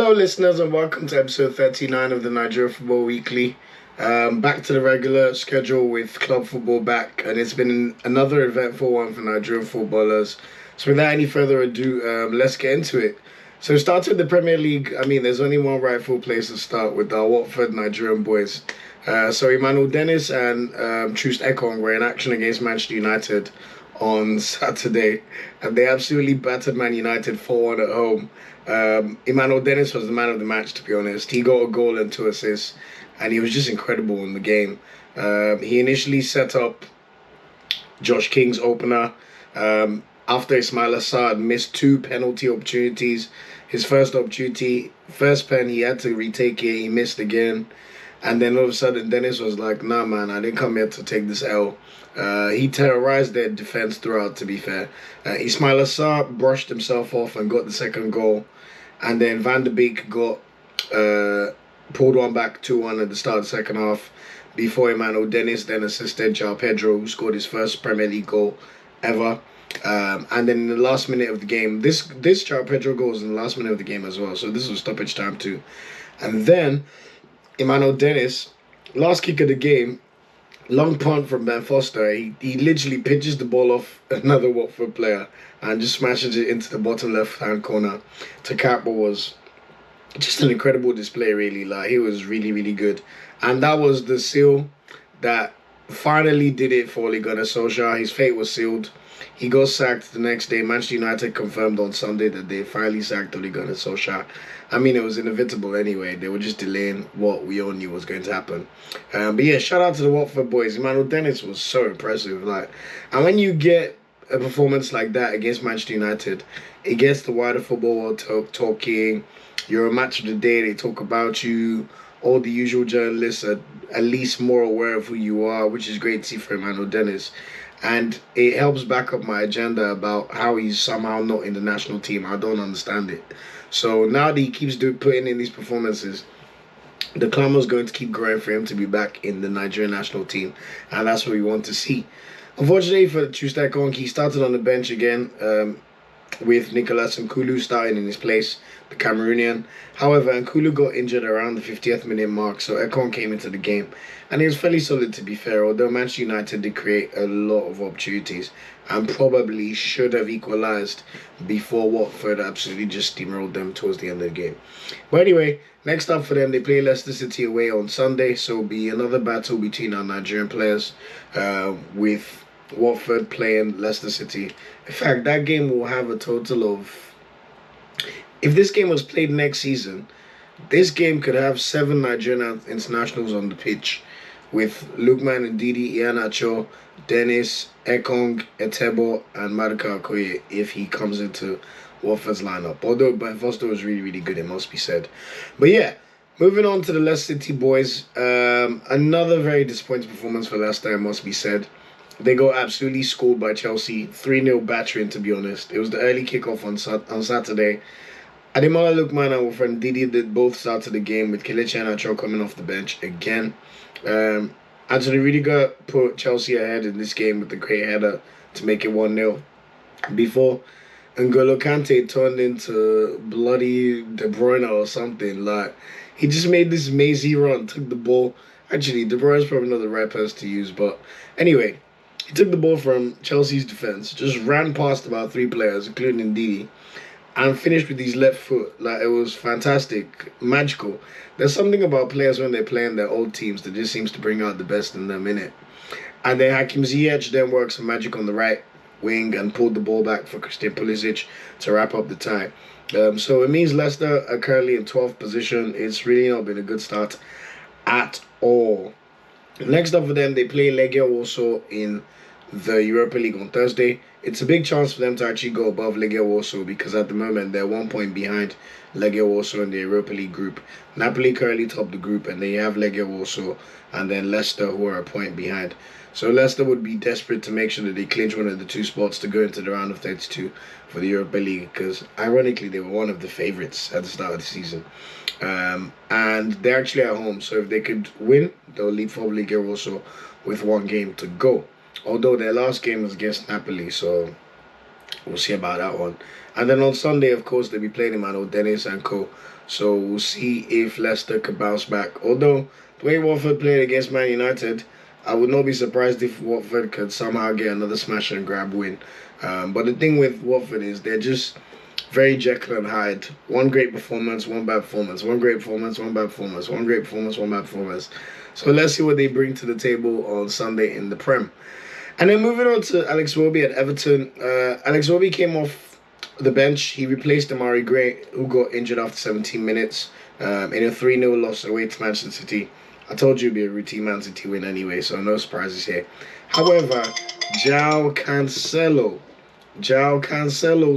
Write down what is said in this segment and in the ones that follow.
Hello, listeners, and welcome to episode 39 of the Nigeria Football Weekly. Back to the regular schedule with club football back, and it's been another eventful one for Nigerian footballers. So, without any further ado, let's get into it. So, starting with the Premier League, there's only one rightful place to start with our Watford Nigerian boys. So, Emmanuel Dennis and Troost Ekong were in action against Manchester United on Saturday, and they absolutely battered Man United 4-1 at home. Emmanuel Dennis was the man of the match, to be honest. He got a goal and 2 assists, and he was just incredible in the game. He initially set up Josh King's opener after Ismail Assad missed 2 penalty opportunities. His first pen, he had to retake it. He missed again. And then all of a sudden, Dennis was like, nah, man, I didn't come here to take this L. He terrorized their defense throughout, to be fair. Ismail Assar brushed himself off and got the second goal. And then Van de Beek got pulled one back 2-1 at the start of the second half before Emmanuel Dennis then assisted João Pedro, who scored his first Premier League goal ever. And then in the last minute of the game, this João Pedro goal was in the last minute of the game as well. So this was stoppage time too. And then Emmanuel Dennis, last kick of the game, long punt from Ben Foster. He literally pitches the ball off another Watford player and just smashes it into the bottom left-hand corner to cap what was just an incredible display, really. Like, he was really, really good. And that was the seal that finally did it for Ole Gunnar Solskjaer. His fate was sealed. He got sacked the next day. Manchester United confirmed on Sunday that they finally sacked Ole Gunnar Solskjaer. It was inevitable anyway. They were just delaying what we all knew was going to happen. But yeah, shout out to the Watford boys. Emmanuel Dennis was so impressive. And when you get a performance like that against Manchester United, it gets the wider football world talking. You're a match of the day. They talk about you. All the usual journalists are at least more aware of who you are, which is great to see for Emmanuel Dennis. And it helps back up my agenda about how he's somehow not in the national team. I don't understand it. So now that he keeps putting in these performances, the clamour is going to keep growing for him to be back in the Nigerian national team. And that's what we want to see. Unfortunately for Troost Ekong, he started on the bench again with Nicolas Nkulu starting in his place, the Cameroonian. However, Nkulu got injured around the 50th minute mark, so Ekong came into the game. And he was fairly solid, to be fair, although Manchester United did create a lot of opportunities and probably should have equalised before Watford absolutely just steamrolled them towards the end of the game. But anyway, next up for them, they play Leicester City away on Sunday, so it'll be another battle between our Nigerian players with Watford playing Leicester City. In fact, that game will have a total of... If this game was played next season, this game could have 7 Nigerian internationals on the pitch, with Lukman Ndidi, Iheanacho, Dennis, Ekong, Etebo, and Maduka Okoye if he comes into Watford's lineup. Although Ben Foster was really, really good, it must be said. But yeah, moving on to the Leicester City boys. Another very disappointing performance for Leicester, it must be said. They got absolutely schooled by Chelsea. 3-0 battering, to be honest. It was the early kickoff on Saturday. Ademola Lookman and Wilfred Ndidi did both started the game, with Kelechi Iheanacho coming off the bench again. Anthony Rudiger put Chelsea ahead in this game with the great header to make it 1-0. Before N'Golo Kante turned into bloody De Bruyne or something. He just made this mazy run, took the ball. Actually, De Bruyne's probably not the right person to use, but anyway, he took the ball from Chelsea's defense, just ran past about 3 players, including Ndidi, and finished with his left foot. It was fantastic, magical. There's something about players when they're playing their old teams that just seems to bring out the best in them, innit? And then Hakim Ziyech then worked some magic on the right wing and pulled the ball back for Christian Pulisic to wrap up the tie. So it means Leicester are currently in 12th position. It's really not been a good start at all. Next up for them, they play Legia Warsaw in the Europa League on Thursday. It's a big chance for them to actually go above Legia Warsaw, because at the moment they're 1 point behind Legia Warsaw in the Europa League group. Napoli currently top the group, and they have Legia Warsaw and then Leicester, who are a point behind. So Leicester would be desperate to make sure that they clinch one of the 2 spots to go into the round of 32 for the Europa League, because ironically they were one of the favourites at the start of the season. And they're actually at home, so if they could win, they'll lead for Legia Warsaw with 1 game to go. Although their last game was against Napoli, so we'll see about that one. And then on Sunday, of course, they'll be playing Emmanuel Dennis and co. So we'll see if Leicester could bounce back. Although the way Watford played against Man United, I would not be surprised if Watford could somehow get another smash and grab win. But the thing with Watford is they're just very Jekyll and Hyde. One great performance, one bad performance. One great performance, one bad performance. One great performance, one bad performance. So let's see what they bring to the table on Sunday in the Prem. And then moving on to Alex Iwobi at Everton. Alex Iwobi came off the bench. He replaced Amari Gray, who got injured after 17 minutes in a 3-0 loss away to Manchester City. I told you it'd be a routine Man City win anyway, so no surprises here. However, João Cancelo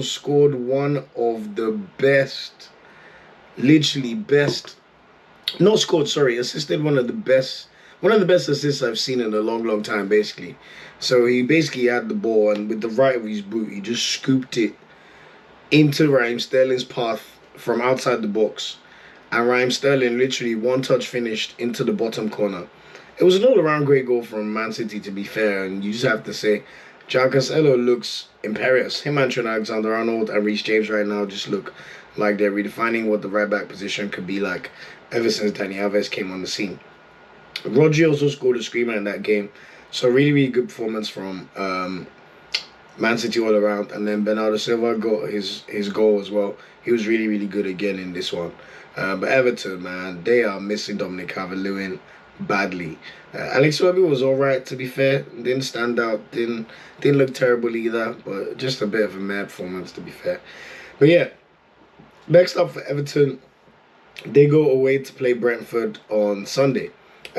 scored one of the best, literally best, not scored, sorry, assisted one of the best assists I've seen in a long, long time, basically. So he basically had the ball, and with the right of his boot, he just scooped it into Raheem Sterling's path from outside the box. And Raheem Sterling literally one touch finished into the bottom corner. It was an all-around great goal from Man City, to be fair, and you just have to say, João Cancelo looks imperious. Him and Trent Alexander-Arnold and Reece James right now just look like they're redefining what the right-back position could be like ever since Dani Alves came on the scene. Rodri also scored a screamer in that game. So really, really good performance from Man City all around. And then Bernardo Silva got his goal as well. He was really, really good again in this one. But Everton, man, they are missing Dominic Calvert-Lewin badly. Alex Iwobi was all right, to be fair. Didn't stand out. Didn't look terrible either. But just a bit of a mad performance, to be fair. But yeah, next up for Everton, they go away to play Brentford on Sunday.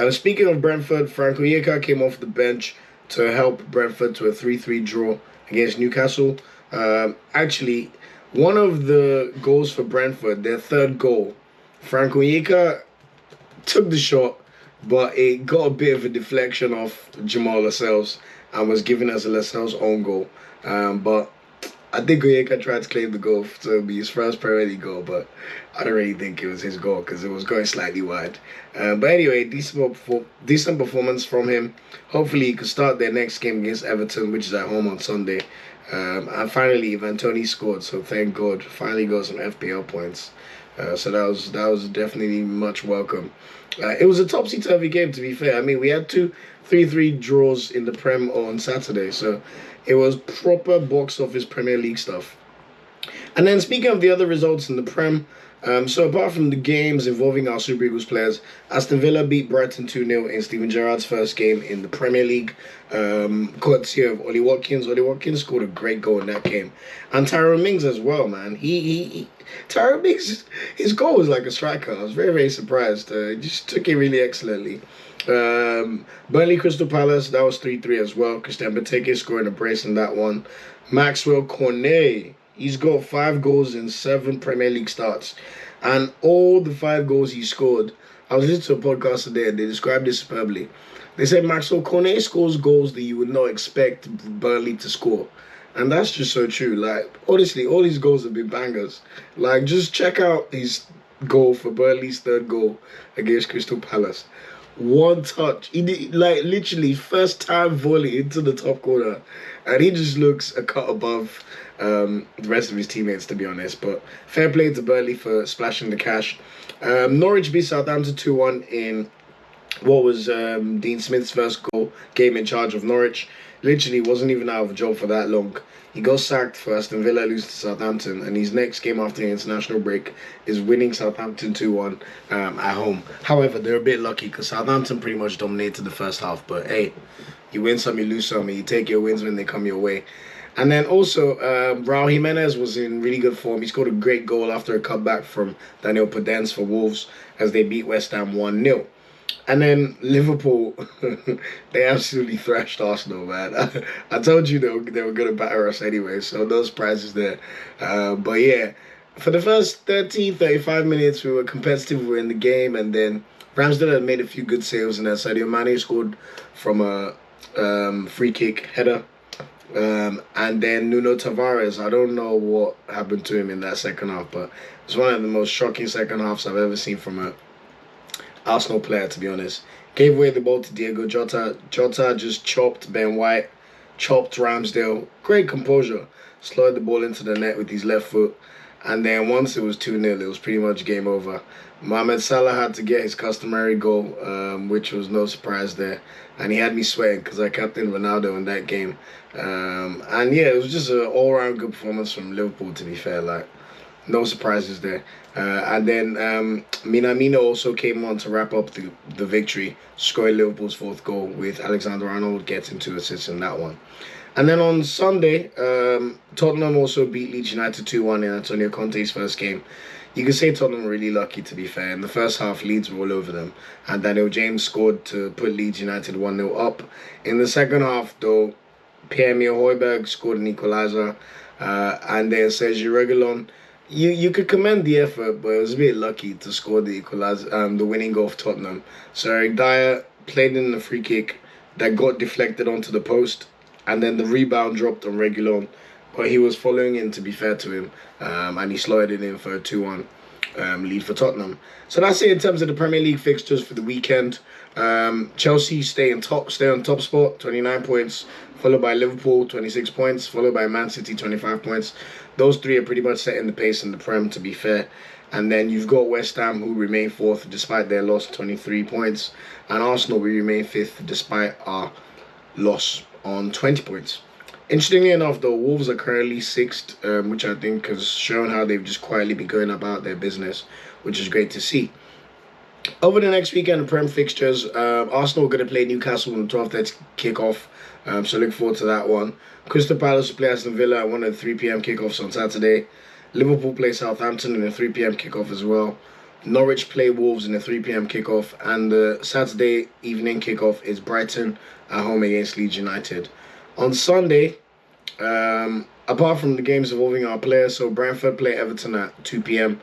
Speaking of Brentford, Frank Okereke came off the bench to help Brentford to a 3-3 draw against Newcastle. Actually, one of the goals for Brentford, their third goal, Frank Okereke took the shot, but it got a bit of a deflection off Jamal Lascelles and was given as a Lascelles' own goal. But I think Okereke tried to claim the goal to be his first Premier League goal, but I don't really think it was his goal because it was going slightly wide. But anyway, decent performance from him. Hopefully he could start their next game against Everton, which is at home on Sunday. And finally, Ivan Toney scored, so thank God. Finally got some FPL points. So that was definitely much welcome. It was a topsy-turvy game, to be fair. I mean, we had two 3-3 draws in the Prem on Saturday, so it was proper box office Premier League stuff. And then speaking of the other results in the Prem, so apart from the games involving our Super Eagles players, Aston Villa beat Brighton 2-0 in Steven Gerrard's first game in the Premier League, courtesy of Ollie Watkins. Ollie Watkins scored a great goal in that game. And Tyrone Mings as well, man. Tyrone Mings, his goal was like a striker. I was very, very surprised. He just took it really excellently. Burnley Crystal Palace, that was 3-3 as well. Christian Benteke scoring a brace in that one. Maxwell Cornet, he's got 5 goals in 7 Premier League starts. And all the 5 goals he scored, I was listening to a podcast today and they described it superbly. They said Maxwell Cornet scores goals that you would not expect Burnley to score. And that's just so true. Like, honestly, all his goals have been bangers. Like, just check out his goal for Burnley's third goal against Crystal Palace. One touch. He did, like, literally first time volley into the top corner. And he just looks a cut above the rest of his teammates, to be honest. But fair play to Burnley for splashing the cash. Norwich beat Southampton 2-1 in what was Dean Smith's first game in charge of Norwich. Literally wasn't even out of a job for that long. He got sacked for Aston Villa lose to Southampton, and his next game after the international break is winning Southampton 2-1 at home. However, they're a bit lucky because Southampton pretty much dominated the first half. But hey, you win some, you lose some, and you take your wins when they come your way. And then also, Raul Jimenez was in really good form. He scored a great goal after a cutback from Daniel Podence for Wolves as they beat West Ham 1-0. And then Liverpool, they absolutely thrashed Arsenal, man. I told you they were going to batter us anyway, so no surprises there. But yeah, for the first 30, 35 minutes, we were competitive, we were in the game, and then Ramsdale had made a few good saves, and then Sadio Mane scored from a free kick header. And then Nuno Tavares, I don't know what happened to him in that second half, but it's one of the most shocking second halves I've ever seen from a Arsenal player, to be honest. Gave away the ball to Diego Jota. Jota just chopped Ben White, chopped Ramsdale. Great composure. Slid the ball into the net with his left foot. And then once it was 2-0, it was pretty much game over. Mohamed Salah had to get his customary goal, which was no surprise there. And he had me sweating because I captained Ronaldo in that game. And yeah, it was just an all-round good performance from Liverpool, to be fair. Like, no surprises there. And then Minamino also came on to wrap up the victory, scoring Liverpool's fourth goal with Alexander-Arnold getting 2 assists in that one. And then on Sunday, Tottenham also beat Leeds United 2-1 in Antonio Conte's first game. You could say Tottenham were really lucky, to be fair. In the first half, Leeds were all over them. And Daniel James scored to put Leeds United 1-0 up. In the second half, though, Pierre-Emile Højbjerg scored an equaliser. And then Sergio Reguilon. You could commend the effort, but it was a bit lucky to score the equaliser, the winning goal for Tottenham. So Eric Dyer played in the free kick that got deflected onto the post. And then the rebound dropped on Reguilon, but he was following in, to be fair to him, and he slotted it in for a 2-1 lead for Tottenham. So that's it in terms of the Premier League fixtures for the weekend. Chelsea stay on top spot, 29 points, followed by Liverpool, 26 points, followed by Man City, 25 points. Those three are pretty much setting the pace in the Prem, to be fair. And then you've got West Ham, who remain fourth despite their loss, 23 points, and Arsenal, we remain fifth despite our loss on 20 points. Interestingly enough, though, Wolves are currently sixth, which I think has shown how they've just quietly been going about their business, which is great to see. Over the next weekend, the Prem fixtures, Arsenal are going to play Newcastle on the 12:30 kickoff, so look forward to that one. Crystal Palace will play Aston Villa at one of the 3 p.m. kickoffs on Saturday. Liverpool play Southampton in a 3 p.m. kickoff as well. Norwich play Wolves in a 3 p.m. kickoff, and the Saturday evening kickoff is Brighton at home against Leeds United. On Sunday, apart from the games involving our players, so Brentford play Everton at 2 p.m.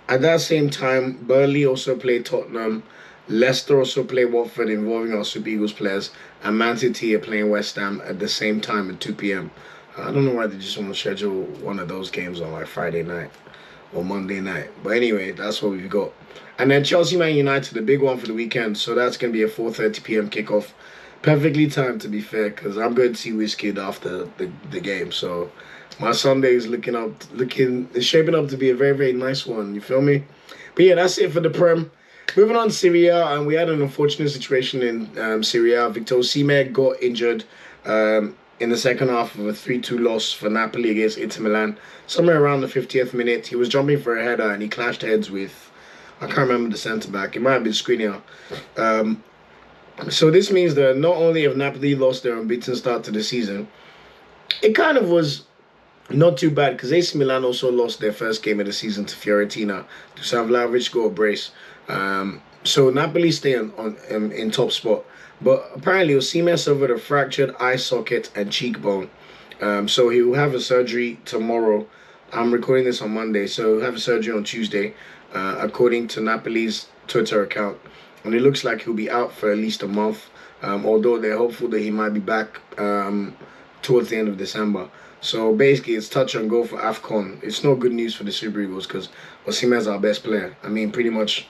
At that same time, Burnley also play Tottenham, Leicester also play Watford involving our Super Eagles players, and Man City are playing West Ham at the same time at 2 p.m. I don't know why they just want to schedule one of those games on like Friday night or Monday night. But anyway, that's what we've got. And then Chelsea Man United, the big one for the weekend. So that's going to be a 4:30 p.m. kickoff. Perfectly timed, to be fair, because I'm going to see Wizkid after the game. So my Sunday is it's shaping up to be a very, very nice one. You feel me? But yeah, that's it for the Prem. Moving on to Serie A, and we had an unfortunate situation in Serie A. Victor Osimhen got injured in the second half of a 3-2 loss for Napoli against Inter Milan. Somewhere around the 50th minute, he was jumping for a header and he clashed heads with, I can't remember the centre-back. It might have been Skriniar. So this means that not only have Napoli lost their unbeaten start to the season, it kind of was not too bad because AC Milan also lost their first game of the season to Fiorentina. Dusan Vlahovic got a brace. So Napoli stay in top spot. But apparently Osimhen suffered a fractured eye socket and cheekbone. So he will have a surgery tomorrow. I'm recording this on Monday, so he'll have a surgery on Tuesday, according to Napoli's Twitter account. And it looks like he'll be out for at least a month, although they're hopeful that he might be back towards the end of December. So basically, it's touch and go for AFCON. It's not good news for the Super Eagles because Osimhen's our best player. I mean, pretty much,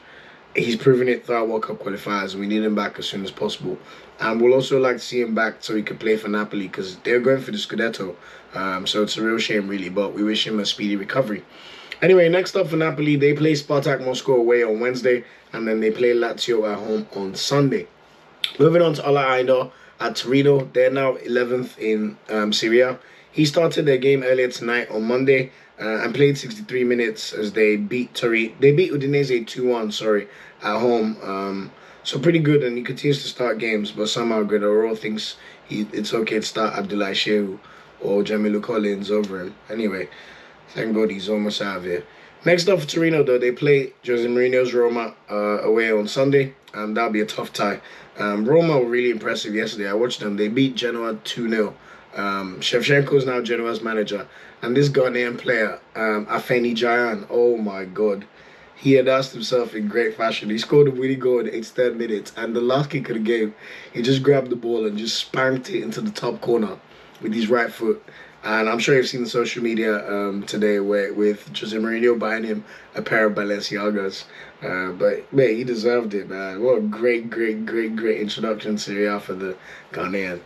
he's proven it throughout World Cup qualifiers. We need him back as soon as possible. And we'll also like to see him back so he can play for Napoli because they're going for the Scudetto. So it's a real shame, really, but we wish him a speedy recovery. Anyway, next up for Napoli, they play Spartak Moscow away on Wednesday, and then they play Lazio at home on Sunday. Moving on to Ola Aina at Torino. They're now 11th in Serie A. He started their game earlier tonight on Monday and played 63 minutes as they beat Udinese 2-1, at home. So pretty good, and he continues to start games, but somehow Guerrero thinks it's okay to start Abdoulaye Shehu or Jamilu Collins over him. Anyway, thank God he's almost out of here. Next up for Torino, though, they play Jose Mourinho's Roma away on Sunday, and that'll be a tough tie. Roma were really impressive yesterday. I watched them. They beat Genoa 2-0. Shevchenko is now Genoa's manager, and this Ghanaian player, Afeni Jayan, oh my God, he had asked himself in great fashion. He scored a winning goal in the 83rd minute, and the last kick of the game, he just grabbed the ball and just spanked it into the top corner with his right foot. And I'm sure you've seen the social media today with Jose Mourinho buying him a pair of Balenciagas. But, man, he deserved it, man. What a great introduction to Serie A for the Ghanaian.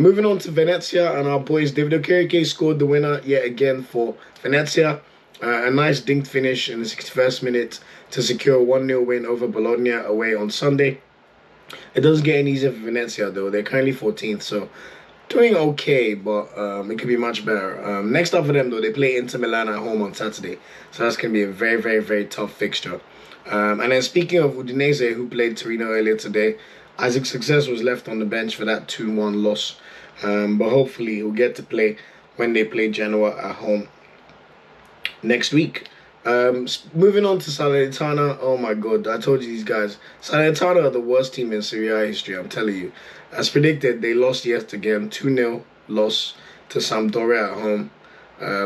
Moving on to Venezia and our boys. David Okereke scored the winner yet again for Venezia. A nice dinked finish in the 61st minute to secure a 1-0 win over Bologna away on Sunday. It doesn't get any easier for Venezia though. They're currently 14th, so doing okay, but it could be much better. Next up for them though, they play Inter Milan at home on Saturday, so that's going to be a very, very, very tough fixture. And then speaking of Udinese, who played Torino earlier today, Isaac Success was left on the bench for that 2-1 loss. But hopefully he'll get to play when they play Genoa at home next week. Moving on to Salernitana. Oh my god, I told you these guys. Salernitana are the worst team in Serie A history, I'm telling you. As predicted, they lost yet again. 2-0 loss to Sampdoria at home.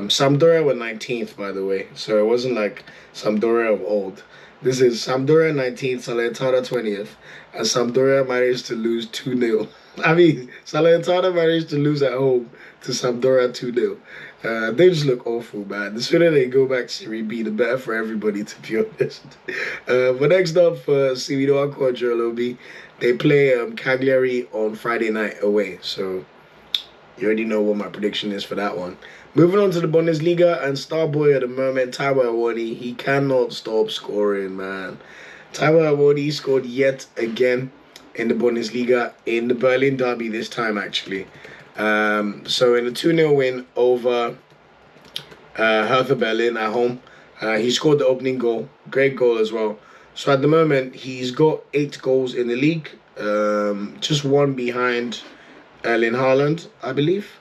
Sampdoria were 19th, by the way, so it wasn't like Sampdoria of old. This is Sampdoria 19th, Salernitana 20th, and Sampdoria managed to lose 2-0. I mean, Salernitana managed to lose at home to Sampdoria 2-0. They just look awful, man. The sooner they go back to Serie B, the better for everybody, to be honest. But next up for Civido Aqua, they play Cagliari on Friday night away. So you already know what my prediction is for that one. Moving on to the Bundesliga, and star boy at the moment, Taiwo Awoniyi. He cannot stop scoring, man. Taiwo Awoniyi scored yet again in the Bundesliga, in the Berlin derby this time, actually. So in a 2-0 win over Hertha Berlin at home, he scored the opening goal. Great goal as well. So at the moment, he's got 8 goals in the league, just one behind Erling Haaland, I believe.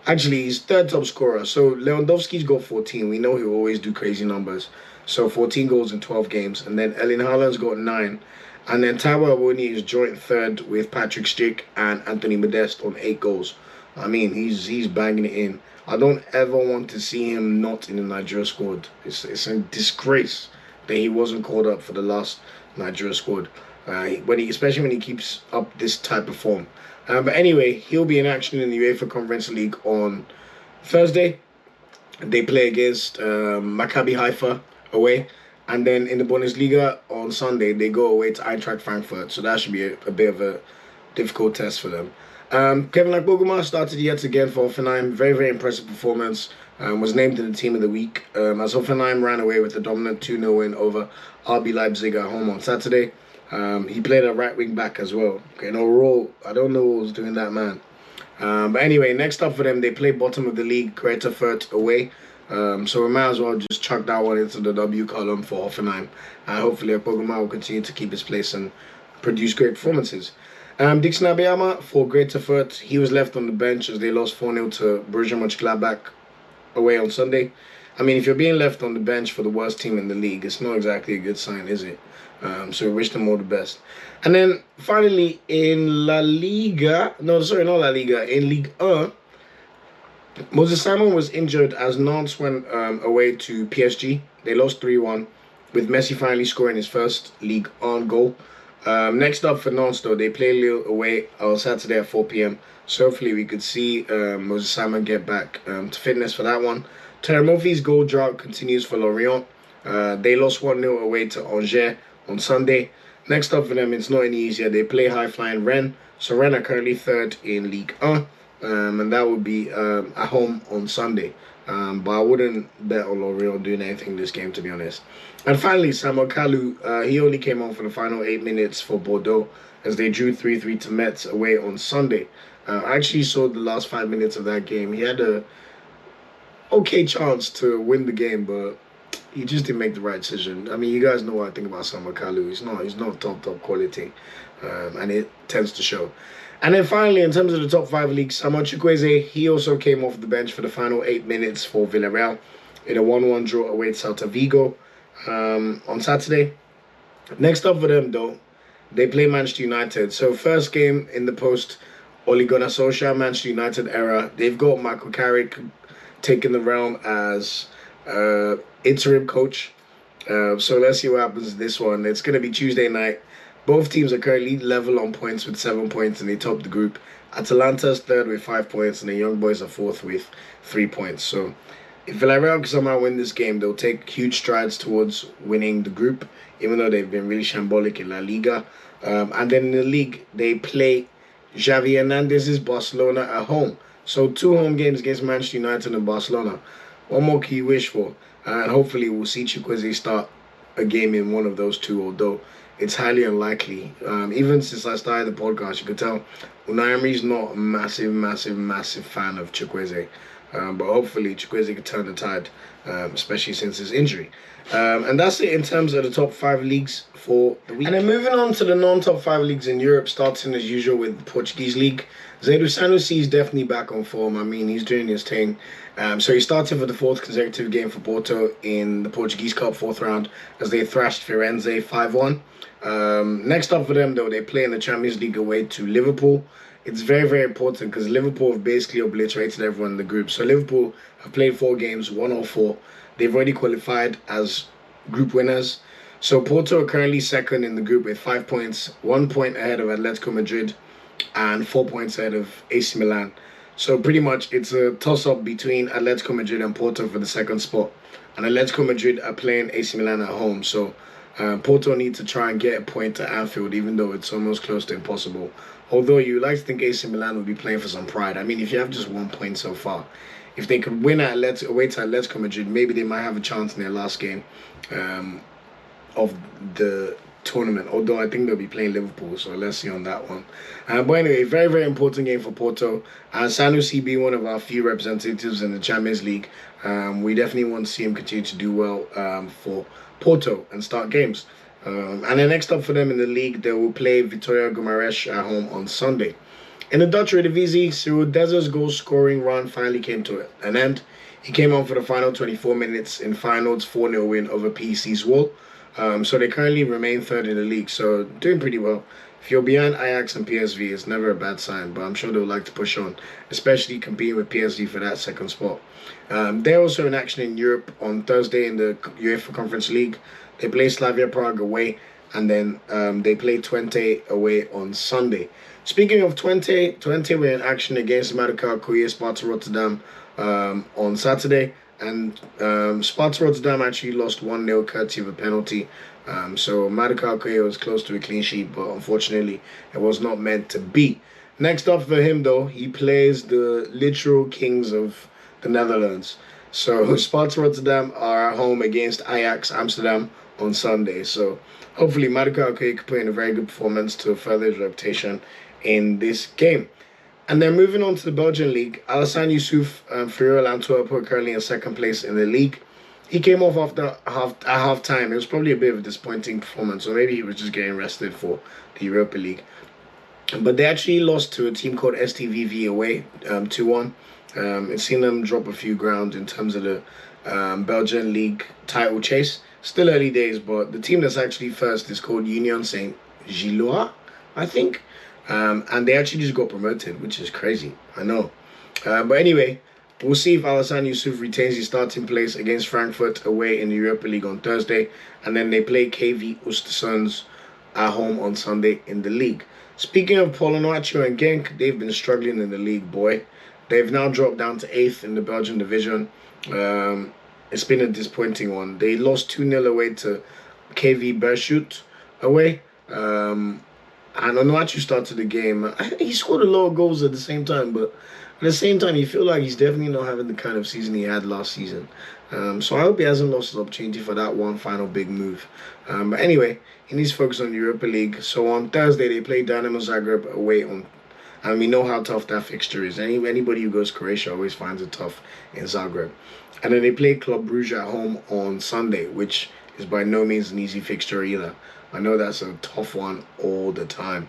Actually, he's third top scorer. So Lewandowski's got 14. We know he'll always do crazy numbers. So 14 goals in 12 games. And then Erling Haaland's got 9. And then Taiwo Awoniyi is joint third with Patrick Schick and Anthony Modeste on 8 goals. I mean, he's banging it in. I don't ever want to see him not in the Nigeria squad. It's a disgrace that he wasn't called up for the last Nigeria squad. Especially when he keeps up this type of form. But anyway, he'll be in action in the UEFA Conference League on Thursday. They play against Maccabi Haifa away. And then in the Bundesliga on Sunday, they go away to Eintracht Frankfurt. So that should be a bit of a difficult test for them. Kevin Lagboguma started yet again for Hoffenheim. Very, very impressive performance. Was named in the team of the week. As Hoffenheim ran away with a dominant 2-0 win over RB Leipzig at home on Saturday. He played a right wing back as well. Okay, no role. I don't know what was doing that, man. But anyway, next up for them, they play bottom of the league, Greater Fürth away. So we might as well just chuck that one into the W column for Hoffenheim. Hopefully, Pogba will continue to keep his place and produce great performances. Dixon Abiyama for Greater Fürth, he was left on the bench as they lost 4-0 to Borussia Mönchengladbach away on Sunday. I mean, if you're being left on the bench for the worst team in the league, it's not exactly a good sign, is it? So we wish them all the best. And then finally in La Liga, no, sorry, not La Liga, in Ligue 1, Moses Simon was injured as Nantes went away to PSG. They lost 3-1, with Messi finally scoring his first Ligue 1 goal. Next up for Nantes, though, they play Lille away on Saturday at 4 p.m. So hopefully we could see Moses Simon get back to fitness for that one. Terremofi's goal drought continues for Lorient. They lost 1-0 away to Angers on Sunday. Next up for them, it's not any easier. They play high-flying Rennes. So Rennes are currently third in Ligue 1. And that would be at home on Sunday. But I wouldn't bet on Lorient doing anything in this game, to be honest. And finally, Samuel Kalu, he only came on for the final 8 minutes for Bordeaux as they drew 3-3 to Metz away on Sunday. I actually saw the last 5 minutes of that game. He had a okay chance to win the game, but he just didn't make the right decision. I mean, you guys know what I think about Samuel Kalu. He's not top quality, and it tends to show. And then finally, in terms of the top 5 leagues, Samuel Chukwueze, he also came off the bench for the final 8 minutes for Villarreal in a 1-1 draw away to Celta Vigo on Saturday. Next up for them, though, they play Manchester United. So first game in the post Ole Gunnar Solskjaer Manchester United era. They've got Michael Carrick taking the realm as interim coach. So let's see what happens this one. It's going to be Tuesday night. Both teams are currently level on points with 7 points, and they top the group. Atalanta's third with 5 points, and the Young Boys are fourth with 3 points. So if Villarreal can somehow win this game, they'll take huge strides towards winning the group, even though they've been really shambolic in La Liga. And then in the league, they play Xavi Hernandez's Barcelona at home. So 2 home games against Manchester United and Barcelona. What more can you wish for? and hopefully we'll see Chukwueze start a game in one of those two, although it's highly unlikely. Even since I started the podcast, you could tell Unai Emery's not a massive fan of Chukwueze. But hopefully Chukwueze can turn the tide, especially since his injury. And that's it in terms of the top 5 leagues for the week. And then moving on to the non-top 5 leagues in Europe, starting as usual with the Portuguese league. Zedu Sanusi is definitely back on form. I mean, he's doing his thing. So he started for the 4th consecutive game for Porto in the Portuguese Cup 4th round as they thrashed Firenze 5-1. Next up for them, though, they play in the Champions League away to Liverpool. It's very important because Liverpool have basically obliterated everyone in the group. So Liverpool have played 4 games, won all 4. They've already qualified as group winners. So Porto are currently second in the group with 5 points, 1 point ahead of Atletico Madrid and 4 points ahead of AC Milan. So pretty much it's a toss-up between Atletico Madrid and Porto for the second spot. And Atletico Madrid are playing AC Milan at home. So Porto need to try and get a point at Anfield, even though it's almost close to impossible. Although you like to think AC Milan would be playing for some pride. I mean, if you have just 1 point so far, if they could win away to Atletico Madrid, maybe they might have a chance in their last game of the tournament. Although I think they'll be playing Liverpool, so let's see on that one. But anyway, very important game for Porto. Sanusi being one of our few representatives in the Champions League, we definitely want to see him continue to do well for Porto and start games. And then next up for them in the league, they will play Vitória Guimarães at home on Sunday. In the Dutch Eredivisie, Cyril Dezer's goal-scoring run finally came to an end. He came on for the final 24 minutes in Feyenoord's 4-0 win over PEC Zwolle. So they currently remain 3rd in the league, so doing pretty well. If you're behind Ajax and PSV, it's never a bad sign, but I'm sure they'll like to push on, especially competing with PSV for that second spot. They're also in action in Europe on Thursday in the UEFA Conference League. They play Slavia Prague away, and then they play Twente away on Sunday. Speaking of Twente were in action against Marca Kuya Sparta Rotterdam on Saturday, and Sparta Rotterdam actually lost 1-0 courtesy of a penalty. So Marca Kuya was close to a clean sheet, but unfortunately it was not meant to be. Next up for him, though, he plays the literal kings of the Netherlands. So Sparta Rotterdam are at home against Ajax Amsterdam on Sunday. So hopefully Marca Kuya can put in a very good performance to further his reputation in this game. And then moving on to the Belgian league, Alassane Youssouf and Friol Antwerp are currently in 2nd place in the league. He came off after half time. It was probably a bit of a disappointing performance, or maybe he was just getting rested for the Europa League. But they actually lost to a team called STVV away, 2-1. It's seen them drop a few ground in terms of the Belgian league title chase. Still early days, but the team that's actually first is called Union Saint-Gilloise, I think. And they actually just got promoted, which is crazy. I know. But anyway, we'll see if Alassane Youssouf retains his starting place against Frankfurt away in the Europa League on Thursday. And then they play KV Ostersund at home on Sunday in the league. Speaking of Polonaccio and Genk, they've been struggling in the league, boy. They've now dropped down to 8th in the Belgian division. It's been a disappointing one. They lost 2-0 away to KV Berchut away. And Onuachu started the game. He scored a lot of goals at the same time, but at the same time, you feel like he's definitely not having the kind of season he had last season. So I hope he hasn't lost his opportunity for that one final big move. But anyway, he needs to focus on the Europa League. So on Thursday, they play Dynamo Zagreb away and we know how tough that fixture is. Anybody who goes to Croatia always finds it tough in Zagreb. And then they play Club Brugge at home on Sunday, which is by no means an easy fixture either. I know that's a tough one all the time.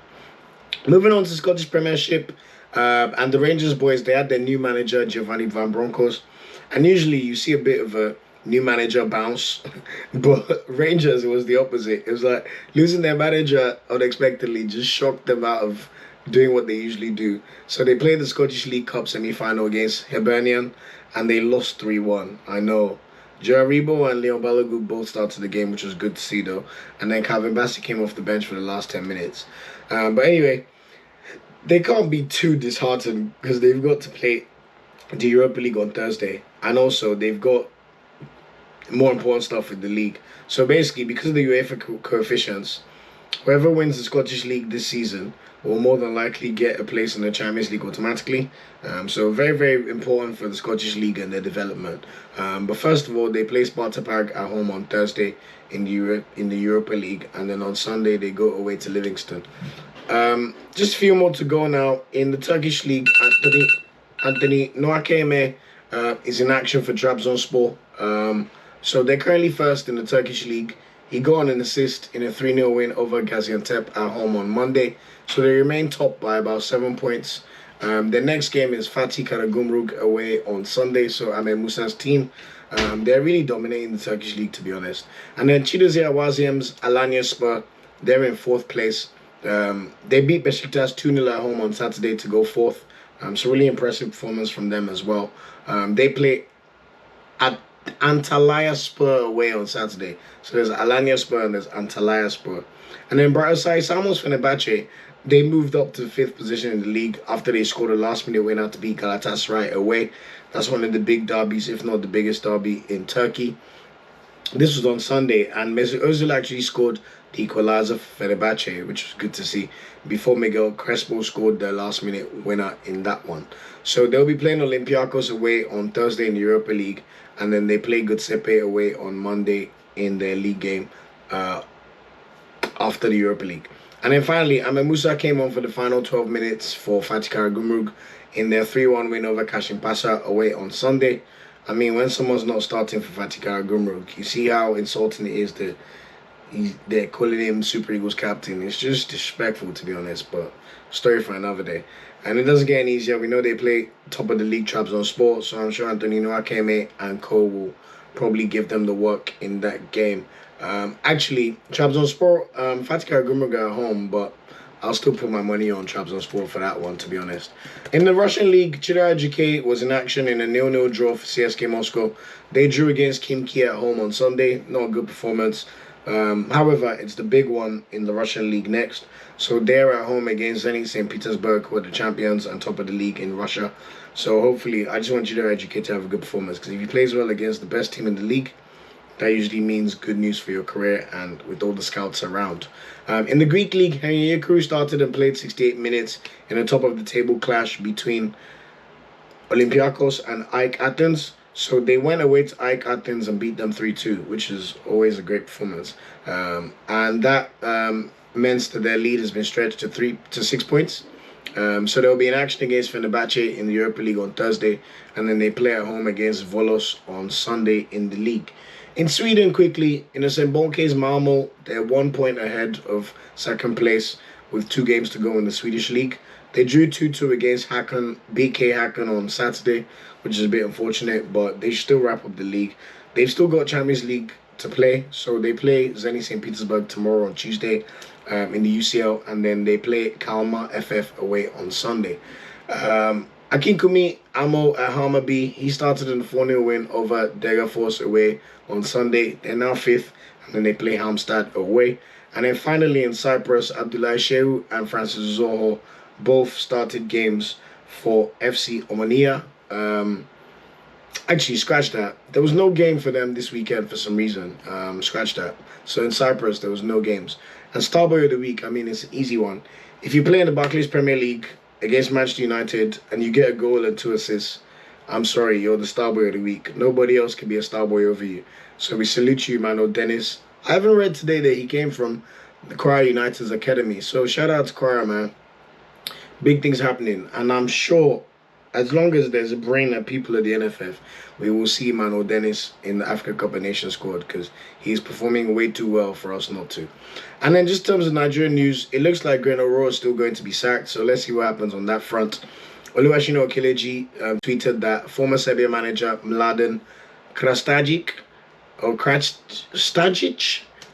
Moving on to Scottish Premiership, and the Rangers boys, they had their new manager, Giovanni Van Bronckhorst. And usually you see a bit of a new manager bounce, but Rangers, it was the opposite. It was like losing their manager unexpectedly just shocked them out of doing what they usually do. So they played the Scottish League Cup semi-final against Hibernian, and they lost 3-1. I know. Joe Aribo and Leon Balogun both started the game, which was good to see though. And then Calvin Bassey came off the bench for the last 10 minutes. But anyway, they can't be too disheartened because they've got to play the Europa League on Thursday. And also, they've got more important stuff with the league. So basically, because of the UEFA coefficients, whoever wins the Scottish League this season will more than likely get a place in the Champions League automatically. So very, very important for the Scottish League and their development. But first of all, they play Sparta Prague at home on Thursday in the Europa League, and then on Sunday they go away to Livingston. Just a few more to go now. In the Turkish League, Anthony Okereke is in action for Trabzonspor. So they're currently first in the Turkish League. He got an assist in a 3-0 win over Gaziantep at home on Monday. So they remain top by about 7 points. Their next game is Fatih Karagümrük away on Sunday. So Ahmed Musa's team, they're really dominating the Turkish League, to be honest. And then Çaykur Rize's Alanyaspor, they're in 4th place. They beat Beşiktaş 2-0 at home on Saturday to go 4th. So really impressive performance from them as well. They play at Antalyaspor away on Saturday. So there's Alanyaspor and there's Antalyaspor. And then Bratislava Samos Fenerbahce, they moved up to the 5th position in the league after they scored a last-minute winner to beat Galatasaray away. That's one of the big derbies, if not the biggest derby in Turkey. This was on Sunday, and Mesut Ozil actually scored the equalizer for Fenerbahce, which was good to see, before Miguel Crespo scored the last-minute winner in that one. So they'll be playing Olympiacos away on Thursday in the Europa League, and then they play Göztepe away on Monday in their league game after the Europa League. And then finally, Ahmed Musa came on for the final 12 minutes for Fatih Karagümrük in their 3-1 win over Kasımpaşa away on Sunday. I mean, when someone's not starting for Fatih Karagümrük, you see how insulting it is that they're calling him Super Eagles captain. It's just disrespectful, to be honest, but story for another day. And it doesn't get any easier. We know they play top of the league Trabzonspor, so I'm sure Anthony Okereke and co will probably give them the work in that game. Actually, Trabzonspor, Fatih Karagümrük at home, but I'll still put my money on Trabzonspor for that one, to be honest. In the Russian league, Okereke was in action in a 0-0 draw for CSKA Moscow. They drew against Khimki at home on Sunday. Not a good performance. However, it's the big one in the Russian league next. So they're at home against Zenit St. Petersburg, who are the champions and top of the league in Russia. So hopefully, I just want Okereke to have a good performance, because if he plays well against the best team in the league, that usually means good news for your career and with all the scouts around. In the Greek league, Hertha started and played 68 minutes in a top-of-the-table clash between Olympiacos and AEK Athens. So they went away to AEK Athens and beat them 3-2, which is always a great performance. And that meant that their lead has been stretched to 6 points. So they'll be in action against Fenerbahce in the Europa League on Thursday, and then they play at home against Volos on Sunday in the league. In Sweden, quickly, in the St. Bonke's Malmö, they're 1 point ahead of second place with 2 games to go in the Swedish league. They drew 2-2 against BK Häcken on Saturday, which is a bit unfortunate, but they should still wrap up the league. They've still got Champions League to play, so they play Zenit St. Petersburg tomorrow on Tuesday in the UCL, and then they play Kalmar FF away on Sunday. Akinkunmi Amo at Hammarby, he started in a 4-0 win over Degerfors away on Sunday. They're now 5th, and then they play Halmstad away. And then finally in Cyprus, Abdullahi Shehu and Francis Zoho both started games for FC Omonia. Actually, scratch that. There was no game for them this weekend for some reason. Scratch that. So in Cyprus, there was no games. And Starboy of the Week, I mean, it's an easy one. If you play in the Barclays Premier League against Manchester United and you get a goal and 2 assists, I'm sorry, you're the Starboy of the Week. Nobody else can be a Starboy over you. So we salute you, Emmanuel Dennis. I haven't read today that he came from the Choir United's academy. So shout out to Choir, man. Big things happening. And I'm sure as long as there's a brain at people at the NFF, we will see Emmanuel Dennis in the Africa Cup of Nations squad, because he's performing way too well for us not to. And then just in terms of Nigerian news, it looks like Greno Rowe is still going to be sacked. So let's see what happens on that front. Oluwashina Okereke tweeted that former Serbia manager Mladen Krastajic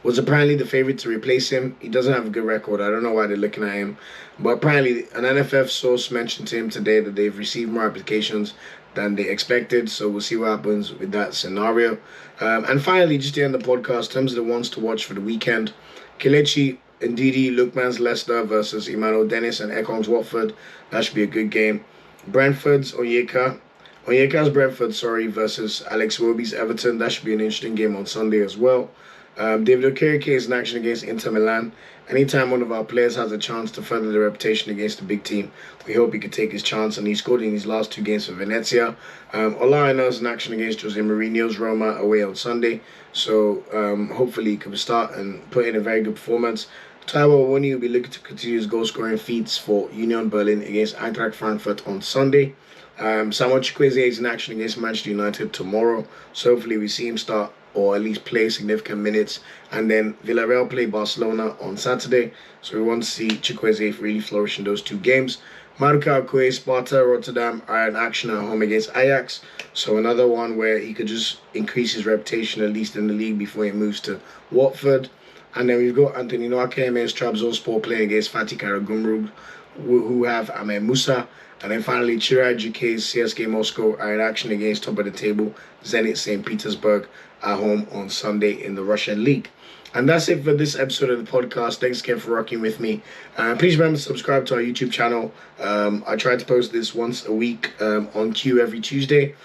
was apparently the favorite to replace him. He doesn't have a good record. I don't know why they're looking at him. But apparently an NFF source mentioned to him today that they've received more applications than they expected. So we'll see what happens with that scenario. And finally, just to end the podcast, in terms of the ones to watch for the weekend, Kelechi Ndidi Lookman's Leicester versus Emmanuel Dennis and Ekong's Watford. That should be a good game. Brentford's Onyeka's Brentford, versus Alex Iwobi's Everton. That should be an interesting game on Sunday as well. David Okereke is in action against Inter Milan anytime one of our players has a chance to further their reputation against a big team, we hope he could take his chance, and he scored in his last 2 games for Venezia. Ole Gunnar is in action against Jose Mourinho's Roma away on Sunday, so hopefully he can start and put in a very good performance. Taiwo Awoniyi will be looking to continue his goal-scoring feats for Union Berlin against Eintracht Frankfurt on Sunday. Samuel Chukwueze is in action against Manchester United tomorrow, so hopefully we see him start or at least play significant minutes. And then Villarreal play Barcelona on Saturday, so we want to see Chukwueze really flourish in those 2 games. Maruka Okoye, Sparta Rotterdam are in action at home against Ajax, so another one where he could just increase his reputation at least in the league before he moves to Watford. And then we've got Anthony Nwakaeme's Trabzonspor playing against Fatih Karagümrük, who have Ahmed Musa. And then finally, Chirag GK's CSK Moscow are in action against top of the table Zenit St. Petersburg at home on Sunday in the Russian League. And that's it for this episode of the podcast. Thanks again for rocking with me. Please remember to subscribe to our YouTube channel. I try to post this once a week on Q every Tuesday.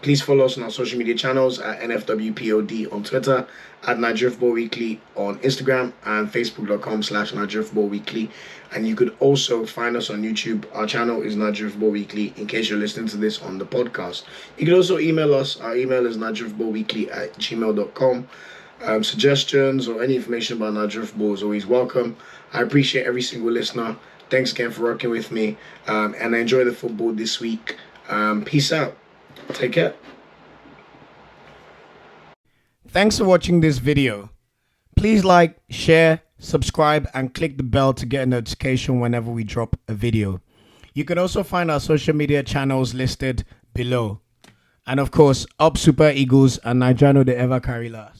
Please follow us on our social media channels at NFWPOD on Twitter, at Nigeria Football Weekly on Instagram, and Facebook.com/Nigeria Football Weekly. And you could also find us on YouTube. Our channel is Nigeria Football Weekly in case you're listening to this on the podcast. You can also email us. Our email is nigeriafootballweekly@gmail.com. Suggestions or any information about Nigeria football is always welcome. I appreciate every single listener. Thanks again for rocking with me, and enjoy the football this week. Peace out. Take care. Thanks for watching this video. Please like, share, subscribe, and click the bell to get a notification whenever we drop a video. You can also find our social media channels listed below. And of course, up Super Eagles and Nigeriano the ever carry last.